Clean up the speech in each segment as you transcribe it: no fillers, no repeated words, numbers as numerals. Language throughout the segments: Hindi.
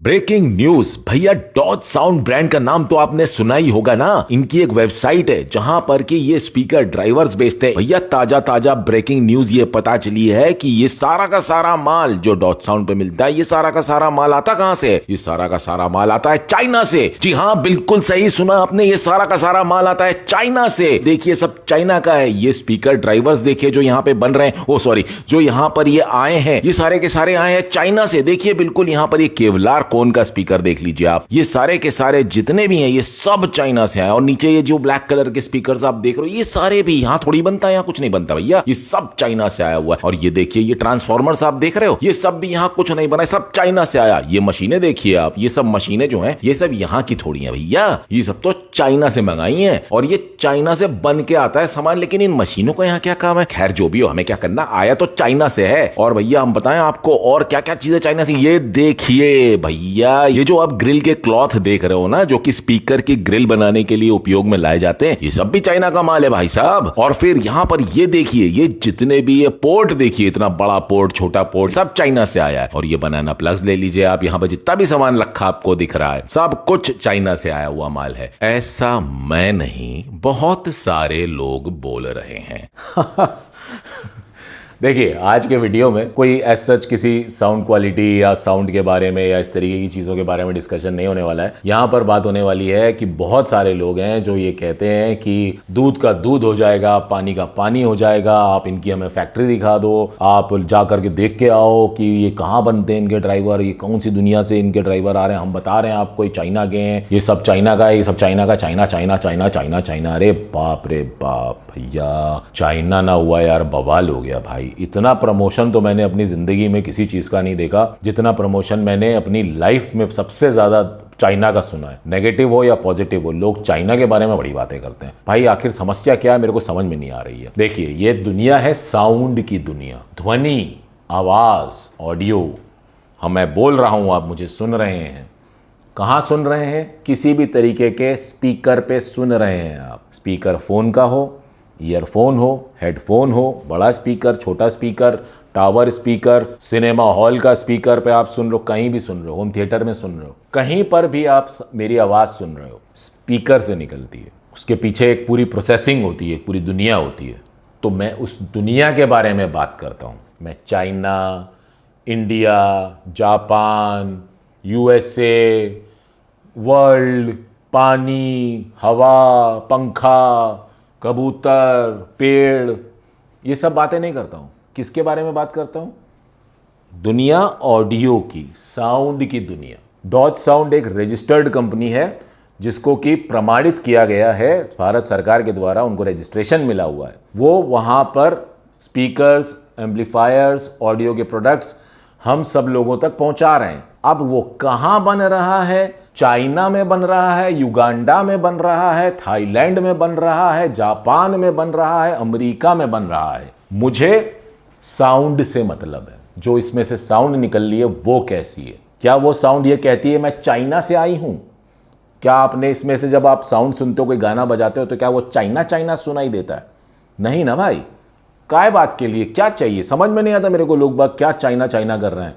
ब्रेकिंग न्यूज भैया, डॉज साउंड ब्रांड का नाम तो आपने सुना ही होगा ना। इनकी एक वेबसाइट है जहां पर कि ये स्पीकर ड्राइवर्स बेचते हैं। भैया ताजा ताजा ब्रेकिंग न्यूज ये पता चली है कि ये सारा का सारा माल जो डॉज साउंड पे मिलता है, ये सारा का सारा माल आता कहां से है? ये सारा का सारा माल आता है चाइना से। जी हाँ, बिल्कुल सही सुना आपने, ये सारा का सारा माल आता है चाइना से। देखिए सब चाइना का है। ये स्पीकर ड्राइवर्स देखिए जो यहाँ पे बन रहे हैं, ओ सॉरी, जो यहाँ पर ये आए हैं, ये सारे के सारे आए हैं चाइना से। देखिए बिल्कुल यहाँ पर ये केवलार कौन का स्पीकर देख लीजिए आप, ये सारे के सारे जितने भी हैं ये सब चाइना से आए। और नीचे ये जो ब्लैक कलर के स्पीकर्स आप देख रहे हो, ये सारे भी यहां थोड़ी बनता है, यहां कुछ नहीं बनता भैया, ये सब चाइना से आया हुआ है। और ये देखिए ये ट्रांसफॉर्मर्स आप देख रहे हो, ये सब भी यहां कुछ नहीं बना है, सब चाइना से आया। ये मशीनें देखिए आप, ये सब मशीनें जो हैं ये सब यहां की थोड़ी हैं भैया, ये सब तो चाइना से मंगाई हैं और ये चाइना से बन के आता है सामान। लेकिन इन मशीनों का यहाँ क्या काम है? खैर जो भी हो, हमें क्या करना, आया तो चाइना से है। और भैया हम बताएं आपको और क्या क्या चीजें चाइना से। ये देखिए भैया, ये जो आप ग्रिल के क्लॉथ देख रहे हो ना, जो कि स्पीकर की ग्रिल बनाने के लिए उपयोग में लाए जाते हैं, ये सब भी चाइना का माल है भाई साहब। और फिर यहाँ पर ये देखिए, ये जितने भी ये पोर्ट देखिए, इतना बड़ा पोर्ट, छोटा पोर्ट, सब चाइना से आया है। और ये बनाना प्लग्स ले लीजिए आप, यहाँ पर जितना भी सामान रखा आपको दिख रहा है, सब कुछ चाइना से आया हुआ माल है। ऐसा मैं नहीं, बहुत सारे लोग बोल रहे हैं। देखिए आज के वीडियो में कोई एज सच किसी साउंड क्वालिटी या साउंड के बारे में या इस तरीके की चीज़ों के बारे में डिस्कशन नहीं होने वाला है। यहाँ पर बात होने वाली है कि बहुत सारे लोग हैं जो ये कहते हैं कि दूध का दूध हो जाएगा, पानी का पानी हो जाएगा, आप इनकी हमें फैक्ट्री दिखा दो, आप जा करके देख के आओ कि ये कहाँ बनते हैं इनके ड्राइवर, ये कौन सी दुनिया से इनके ड्राइवर आ रहे हैं। हम बता रहे हैं आपको ये चाइना के हैं, ये सब चाइना का है, ये सब चाइना का, China China China China China. अरे बाप रे बाप भैया, चाइना ना हुआ यार बवाल हो गया भाई। इतना प्रमोशन तो मैंने अपनी जिंदगी में किसी चीज का नहीं देखा जितना प्रमोशन मैंने अपनी लाइफ में सबसे ज्यादा चाइना का सुना है। नेगेटिव हो या पॉजिटिव हो, लोग चाइना के बारे में बड़ी बातें करते हैं। भाई आखिर समस्या क्या है, मेरे को समझ में नहीं आ रही है। देखिए ये दुनिया है साउंड की दुनिया, ध्वनि, आवाज, ऑडियो। हम मैं बोल रहा हूं, आप मुझे सुन रहे हैं। कहाँ सुन रहे हैं? किसी भी तरीके के स्पीकर पे सुन रहे हैं आप। स्पीकर फोन का हो, ईयरफोन हो, हेडफोन हो, बड़ा स्पीकर, छोटा speaker, tower speaker, cinema hall का स्पीकर पे आप सुन रहे हो, कहीं भी सुन रहे हो, होम थिएटर में सुन रहे हो, कहीं पर भी आप मेरी आवाज़ सुन रहे हो, स्पीकर से निकलती है। उसके पीछे एक पूरी प्रोसेसिंग होती है, एक पूरी दुनिया होती है। तो मैं उस दुनिया के बारे में बात करता हूँ। मैं China, India, Japan, USA, world, पानी, हवा, पंखा, कबूतर, पेड़, ये सब बातें नहीं करता हूँ। किसके बारे में बात करता हूँ? दुनिया ऑडियो की, साउंड की दुनिया। डॉज साउंड एक रजिस्टर्ड कंपनी है जिसको कि प्रमाणित किया गया है भारत सरकार के द्वारा, उनको रजिस्ट्रेशन मिला हुआ है। वो वहाँ पर स्पीकर्स, एम्पलीफायर्स, ऑडियो के प्रोडक्ट्स हम सब लोगों तक पहुँचा रहे हैं। अब वो कहाँ बन रहा है? चाइना में बन रहा है, युगांडा में बन रहा है, थाईलैंड में बन रहा है, जापान में बन रहा है, अमेरिका में बन रहा है। मुझे साउंड से मतलब है, जो इसमें से साउंड निकल रही है वो कैसी है। क्या वो साउंड ये कहती है मैं चाइना से आई हूं? क्या आपने इसमें से जब आप साउंड सुनते हो, कोई गाना बजाते हो, तो क्या वो चाइना चाइना सुनाई देता है? नहीं ना भाई। काय बात के लिए क्या चाहिए, समझ में नहीं आता मेरे को। लोग बाग क्या चाइना चाइना कर रहे हैं।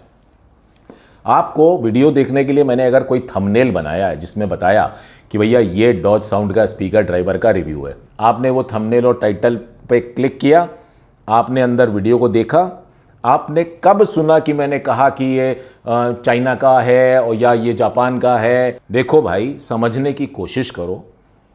आपको वीडियो देखने के लिए मैंने अगर कोई थंबनेल बनाया है जिसमें बताया कि भैया ये डॉज साउंड का स्पीकर ड्राइवर का रिव्यू है, आपने वो थंबनेल और टाइटल पे क्लिक किया, आपने अंदर वीडियो को देखा, आपने कब सुना कि मैंने कहा कि ये चाइना का है और या ये जापान का है? देखो भाई, समझने की कोशिश करो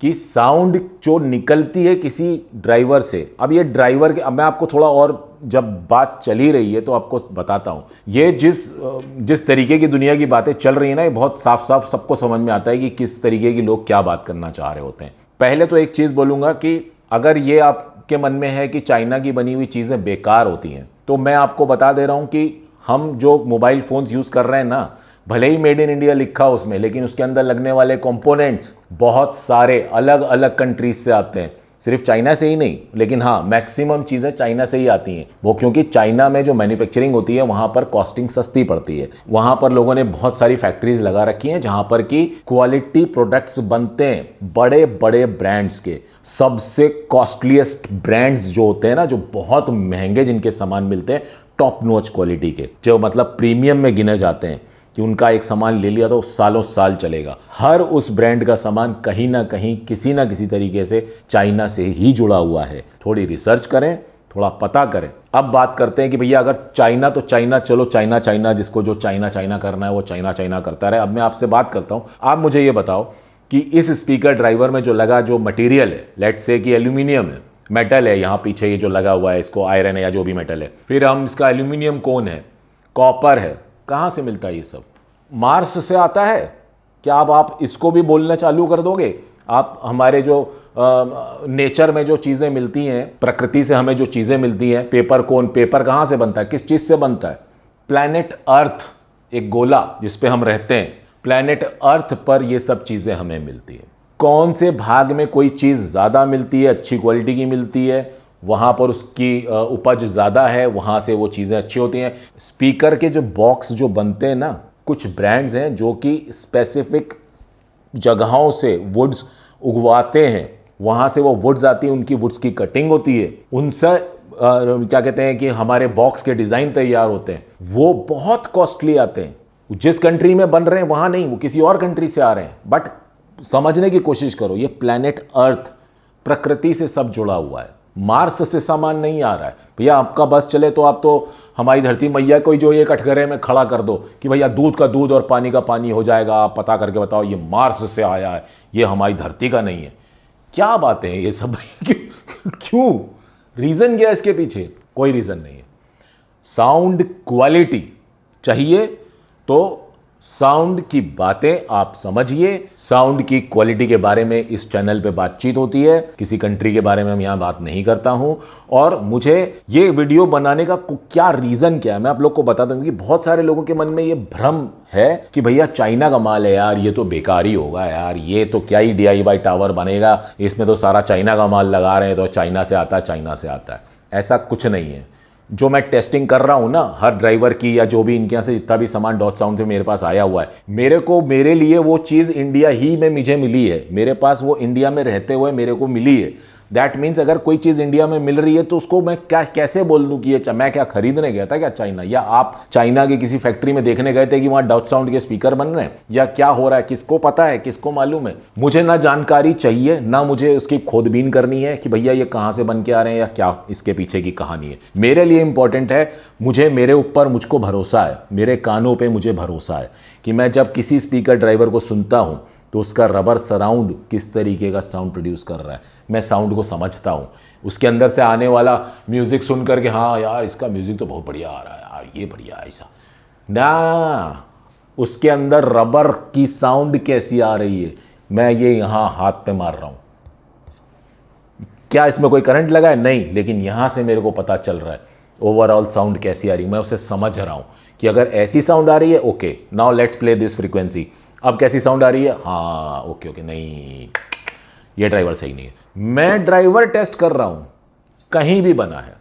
कि साउंड जो निकलती है किसी ड्राइवर से। अब ये ड्राइवर के, अब मैं आपको थोड़ा और, जब बात चली रही है तो आपको बताता हूँ। ये जिस तरीके की दुनिया की बातें चल रही है ना, ये बहुत साफ साफ सबको समझ में आता है कि किस तरीके के लोग क्या बात करना चाह रहे होते हैं। पहले तो एक चीज़ बोलूँगा कि अगर ये आपके मन में है कि चाइना की बनी हुई चीज़ें बेकार होती हैं, तो मैं आपको बता दे रहा हूँ कि हम जो मोबाइल फ़ोन्स यूज़ कर रहे हैं ना, भले ही मेड इन इंडिया लिखा हो उसमें, लेकिन उसके अंदर लगने वाले कंपोनेंट्स बहुत सारे अलग अलग कंट्रीज से आते हैं। सिर्फ चाइना से ही नहीं, लेकिन हाँ मैक्सिमम चीज़ें चाइना से ही आती हैं। वो क्योंकि चाइना में जो मैन्युफैक्चरिंग होती है वहाँ पर कॉस्टिंग सस्ती पड़ती है। वहाँ पर लोगों ने बहुत सारी फैक्ट्रीज लगा रखी हैं जहाँ पर कि क्वालिटी प्रोडक्ट्स बनते हैं बड़े बड़े ब्रांड्स के। सबसे कॉस्टलीस्ट ब्रांड्स जो होते हैं ना, जो बहुत महंगे जिनके सामान मिलते हैं, टॉप नॉच क्वालिटी के, जो मतलब प्रीमियम में गिने जाते हैं, कि उनका एक सामान ले लिया तो सालों साल चलेगा। हर उस ब्रांड का सामान कहीं ना कहीं किसी ना किसी तरीके से चाइना से ही जुड़ा हुआ है। थोड़ी रिसर्च करें, थोड़ा पता करें। अब बात करते हैं कि भैया अगर चाइना तो चाइना, चलो चाइना चाइना, जिसको जो चाइना चाइना करना है वो चाइना चाइना करता रहे। अब मैं आपसे बात करता हूँ, आप मुझे ये बताओ कि इस स्पीकर ड्राइवर में जो लगा जो मटेरियल है, लेट्स से कि एल्यूमिनियम है, मेटल है, यहाँ पीछे ये जो लगा हुआ है इसको आयरन है या जो भी मेटल है, फिर हम इसका एल्यूमिनियम कौन है, कॉपर है, कहाँ से मिलता है ये सब? मार्स से आता है क्या? अब आप इसको भी बोलना चालू कर दोगे? आप हमारे जो नेचर में जो चीज़ें मिलती हैं, प्रकृति से हमें जो चीज़ें मिलती हैं, पेपर कौन, पेपर कहाँ से बनता है, किस चीज़ से बनता है? प्लैनेट अर्थ, एक गोला जिस पे हम रहते हैं, प्लैनेट अर्थ पर ये सब चीज़ें हमें मिलती हैं। कौन से भाग में कोई चीज़ ज़्यादा मिलती है, अच्छी क्वालिटी की मिलती है, वहाँ पर उसकी उपज ज़्यादा है, वहाँ से वो चीज़ें अच्छी होती हैं। स्पीकर के जो बॉक्स जो बनते हैं ना, कुछ ब्रांड्स हैं जो कि स्पेसिफिक जगहों से वुड्स उगवाते हैं, वहाँ से वो वुड्स आती है, उनकी वुड्स की कटिंग होती है, उनसे क्या कहते हैं कि हमारे बॉक्स के डिज़ाइन तैयार होते हैं, वो बहुत कॉस्टली आते हैं। जिस कंट्री में बन रहे हैं वहाँ नहीं, वो किसी और कंट्री से आ रहे हैं। बट समझने की कोशिश करो, ये प्लैनेट अर्थ प्रकृति से सब जुड़ा हुआ है, मार्स से सामान नहीं आ रहा है। भैया आपका बस चले तो आप तो हमारी धरती मैया को जो ये कटघरे में खड़ा कर दो कि भैया दूध का दूध और पानी का पानी हो जाएगा, आप पता करके बताओ ये मार्स से आया है, ये हमारी धरती का नहीं है। क्या बातें हैं ये सब? क्यों? रीज़न क्या है इसके पीछे? कोई रीज़न नहीं है। साउंड क्वालिटी चाहिए तो साउंड की बातें आप समझिए। साउंड की क्वालिटी के बारे में इस चैनल पे बातचीत होती है, किसी कंट्री के बारे में हम यहाँ बात नहीं करता हूँ। और मुझे ये वीडियो बनाने का क्या रीज़न क्या है मैं आप लोग को बता दूँ, कि बहुत सारे लोगों के मन में ये भ्रम है कि भैया चाइना का माल है यार, ये तो बेकार ही होगा यार, ये तो क्या ही DIY टावर बनेगा, इसमें तो सारा चाइना का माल लगा रहे हैं, तो चाइना से आता है, चाइना से आता है। ऐसा कुछ नहीं है। जो मैं टेस्टिंग कर रहा हूँ ना हर ड्राइवर की, या जो भी इनके यहाँ से जितना भी सामान डॉट साउंड से मेरे पास आया हुआ है, मेरे लिए वो चीज़ इंडिया ही में मुझे मिली है, मेरे पास वो इंडिया में रहते हुए मेरे को मिली है। दैट मीन्स अगर कोई चीज़ इंडिया में मिल रही है तो उसको मैं कैसे बोल दूँ कि ये मैं क्या खरीदने गया था क्या चाइना, या आप चाइना की किसी फैक्ट्री में देखने गए थे कि वहाँ डॉट साउंड के स्पीकर बन रहे हैं, या क्या हो रहा है, किसको पता है, किसको मालूम है? मुझे ना जानकारी चाहिए, ना मुझे उसकी खोजबीन करनी है कि भैया ये कहाँ से बन के आ रहे हैं या क्या इसके पीछे की कहानी है। मेरे लिए इंपॉर्टेंट है, मेरे ऊपर मुझको भरोसा है, मेरे कानों पर मुझे भरोसा है कि मैं जब किसी स्पीकर ड्राइवर को सुनता हूँ तो उसका रबर सराउंड किस तरीके का साउंड प्रोड्यूस कर रहा है, मैं साउंड को समझता हूँ। उसके अंदर से आने वाला म्यूज़िक सुन करके हाँ यार इसका म्यूज़िक तो बहुत बढ़िया आ रहा है यार, ये बढ़िया ऐसा ना, उसके अंदर रबर की साउंड कैसी आ रही है, मैं ये यहाँ हाथ पे मार रहा हूँ, क्या इसमें कोई करंट लगा है? नहीं, लेकिन यहाँ से मेरे को पता चल रहा है ओवरऑल साउंड कैसी आ रही है, मैं उसे समझ रहा हूँ कि अगर ऐसी साउंड आ रही है okay, now let's play this frequency. अब कैसी साउंड आ रही है? हाँ ओके, नहीं ये ड्राइवर सही नहीं है। मैं ड्राइवर टेस्ट कर रहा हूं, कहीं भी बना है,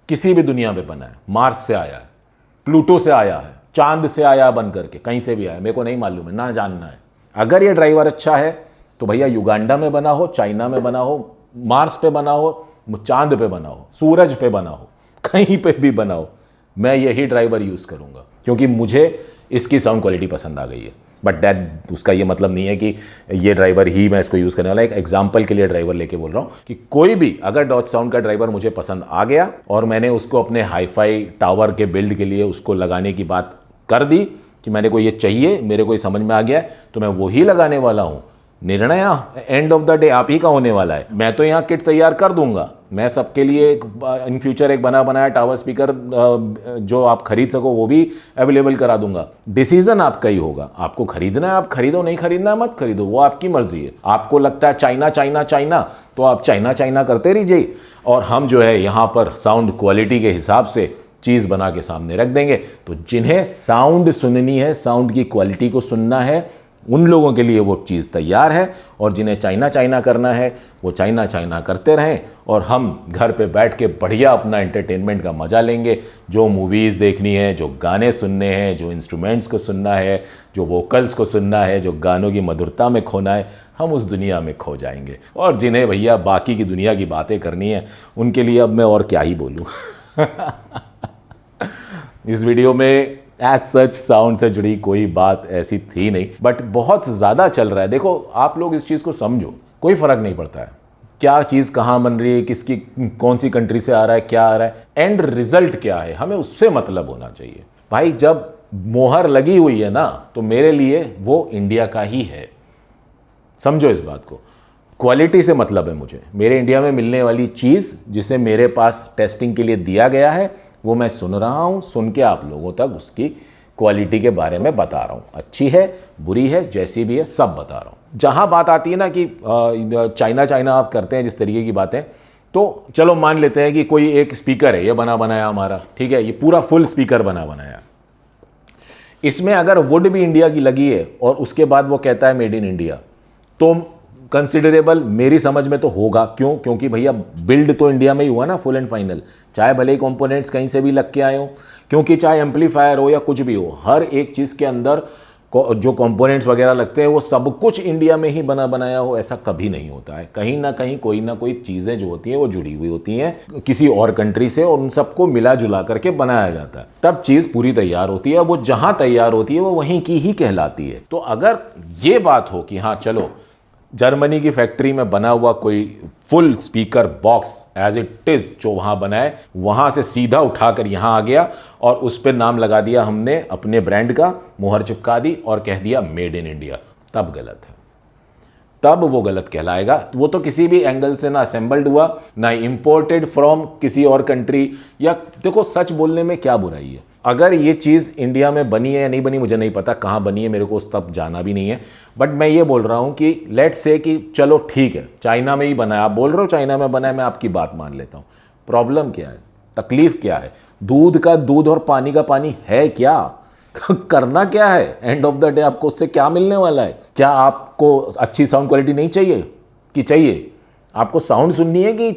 किसी भी दुनिया में बना है, मार्स से आया है, प्लूटो से आया है, चांद से आया बन करके, कहीं से भी आया, मेरे को नहीं मालूम है, ना जानना है। अगर ये ड्राइवर अच्छा है तो भैया युगांडा में बना हो, चाइना में बना हो, मार्स पे बना हो, चांद पे बना हो, सूरज पे बना हो, कहीं पे भी बना हो, मैं यही ड्राइवर यूज़ करूँगा क्योंकि मुझे इसकी साउंड क्वालिटी पसंद आ गई है। बट दैट उसका ये मतलब नहीं है कि ये ड्राइवर ही मैं इसको यूज़ करने वाला, एक एग्जांपल के लिए ड्राइवर लेके बोल रहा हूँ कि कोई भी अगर डॉट साउंड का ड्राइवर मुझे पसंद आ गया और मैंने उसको अपने हाईफाई टावर के बिल्ड के लिए उसको लगाने की बात कर दी कि मैंने को ये चाहिए, मेरे को ये समझ में आ गया, तो मैं वही लगाने वाला हूँ। निर्णय एंड ऑफ द डे आप ही का होने वाला है। मैं तो यहाँ किट तैयार कर दूंगा, मैं सबके लिए इन फ्यूचर एक बना बनाया टावर स्पीकर जो आप खरीद सको वो भी अवेलेबल करा दूंगा। डिसीजन आपका ही होगा, आपको खरीदना है आप खरीदो, नहीं खरीदना है मत खरीदो, वो आपकी मर्जी है। आपको लगता है चाइना चाइना चाइना तो आप चाइना चाइना करते रहिए, और हम जो है यहाँ पर साउंड क्वालिटी के हिसाब से चीज़ बना के सामने रख देंगे। तो जिन्हें साउंड सुननी है, साउंड की क्वालिटी को सुनना है, उन लोगों के लिए वो चीज़ तैयार है, और जिन्हें चाइना चाइना करना है वो चाइना चाइना करते रहें, और हम घर पे बैठ के बढ़िया अपना एंटरटेनमेंट का मज़ा लेंगे। जो मूवीज़ देखनी है, जो गाने सुनने हैं, जो इंस्ट्रूमेंट्स को सुनना है, जो वोकल्स को सुनना है, जो गानों की मधुरता में खोना है, हम उस दुनिया में खो जाएंगे। और जिन्हें भैया बाकी की दुनिया की बातें करनी है उनके लिए अब मैं और क्या ही बोलूँ। इस वीडियो में एज सच साउंड से जुड़ी कोई बात ऐसी थी नहीं, बट बहुत ज़्यादा चल रहा है। देखो आप लोग इस चीज़ को समझो, कोई फ़र्क नहीं पड़ता है क्या चीज़ कहाँ बन रही है, किसकी कौन सी कंट्री से आ रहा है, क्या आ रहा है, एंड रिजल्ट क्या है, हमें उससे मतलब होना चाहिए। भाई जब मोहर लगी हुई है ना, तो मेरे लिए वो इंडिया का ही है, समझो इस बात को। क्वालिटी से मतलब है मुझे, मेरे इंडिया में मिलने वाली चीज़ जिसे मेरे पास टेस्टिंग के लिए दिया गया है वो मैं सुन रहा हूँ, सुन के आप लोगों तक उसकी क्वालिटी के बारे में बता रहा हूँ। अच्छी है, बुरी है, जैसी भी है, सब बता रहा हूँ। जहाँ बात आती है ना कि चाइना आप करते हैं जिस तरीके की बातें, तो चलो मान लेते हैं कि कोई एक स्पीकर है, ये बना बनाया हमारा, ठीक है, ये पूरा फुल स्पीकर बना बनाया, इसमें अगर वुड भी इंडिया की लगी है और उसके बाद वो कहता है मेड इन इंडिया, तो कंसिडरेबल मेरी समझ में तो होगा। क्यों? क्योंकि भैया बिल्ड तो इंडिया में ही हुआ ना, फुल एंड फाइनल, चाहे भले ही कंपोनेंट्स कहीं से भी लग के आए हो, क्योंकि चाहे एम्पलीफायर हो या कुछ भी हो, हर एक चीज़ के अंदर जो कंपोनेंट्स वगैरह लगते हैं वो सब कुछ इंडिया में ही बना बनाया हो, ऐसा कभी नहीं होता है। कहीं ना कहीं कोई ना कोई चीज़ें जो होती हैं वो जुड़ी हुई होती हैं किसी और कंट्री से, और उन सबको मिला जुला करके बनाया जाता है, तब चीज़ पूरी तैयार होती है। वो जहाँ तैयार होती है वो वहीं की ही कहलाती है। तो अगर ये बात हो कि हाँ चलो जर्मनी की फैक्ट्री में बना हुआ कोई full speaker box as it is जो वहाँ बना है, वहाँ से सीधा उठाकर यहाँ आ गया और उस पर नाम लगा दिया हमने अपने ब्रांड का, मोहर चिपका दी और कह दिया मेड इन इंडिया, तब गलत है, तब वो गलत कहलाएगा। वो तो किसी भी एंगल से ना असेंबल्ड हुआ, ना इंपोर्टेड फ्रॉम किसी और कंट्री। या देखो सच बोलने में क्या बुराई है, अगर ये चीज़ इंडिया में बनी है या नहीं बनी मुझे नहीं पता, कहाँ बनी है मेरे को उस तब जाना भी नहीं है, बट मैं ये बोल रहा हूँ कि लेट्स से कि चलो ठीक है चाइना में ही बना है, आप बोल रहे हो चाइना में बना है, मैं आपकी बात मान लेता हूँ। प्रॉब्लम क्या है, तकलीफ क्या है? दूध का दूध और पानी का पानी है क्या? करना क्या है? एंड ऑफ द डे आपको उससे क्या मिलने वाला है? क्या आपको अच्छी साउंड क्वालिटी नहीं चाहिए कि चाहिए? आपको साउंड सुननी है कि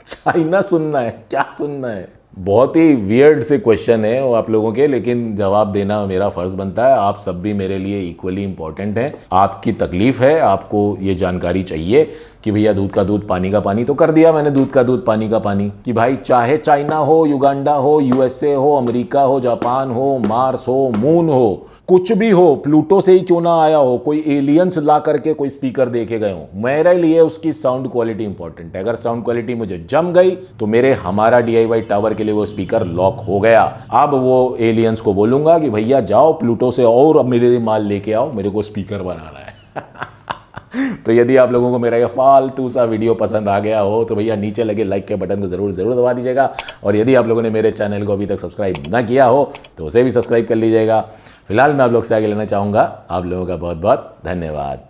चाइना सुनना है, क्या सुनना है? बहुत ही वियर्ड से क्वेश्चन है वो आप लोगों के, लेकिन जवाब देना मेरा फर्ज बनता है। आप सब भी मेरे लिए इक्वली इंपॉर्टेंट हैं। आपकी तकलीफ है, आपको ये जानकारी चाहिए कि भैया दूध का दूध पानी का पानी, तो कर दिया मैंने दूध का दूध पानी का पानी कि भाई चाहे चाइना हो, युगांडा हो, यूएसए हो, अमेरिका हो, जापान हो, मार्स हो, मून हो, कुछ भी हो, प्लूटो से ही क्यों ना आया हो, कोई एलियंस ला करके कोई स्पीकर देखे गए हो, मेरे लिए उसकी साउंड क्वालिटी इंपॉर्टेंट है। अगर साउंड क्वालिटी मुझे जम गई तो मेरे हमारा DIY टावर के लिए वो स्पीकर लॉक हो गया। अब वो एलियंस को बोलूंगा कि भैया जाओ प्लूटो से और मेरे लिए माल लेके आओ, मेरे को स्पीकर बनाना है। तो यदि आप लोगों को मेरा ये फालतू सा वीडियो पसंद आ गया हो तो भैया नीचे लगे लाइक के बटन को ज़रूर दबा दीजिएगा, और यदि आप लोगों ने मेरे चैनल को अभी तक सब्सक्राइब ना किया हो तो उसे भी सब्सक्राइब कर लीजिएगा। फिलहाल मैं आप लोग से आगे लेना चाहूँगा। आप लोगों का बहुत बहुत धन्यवाद।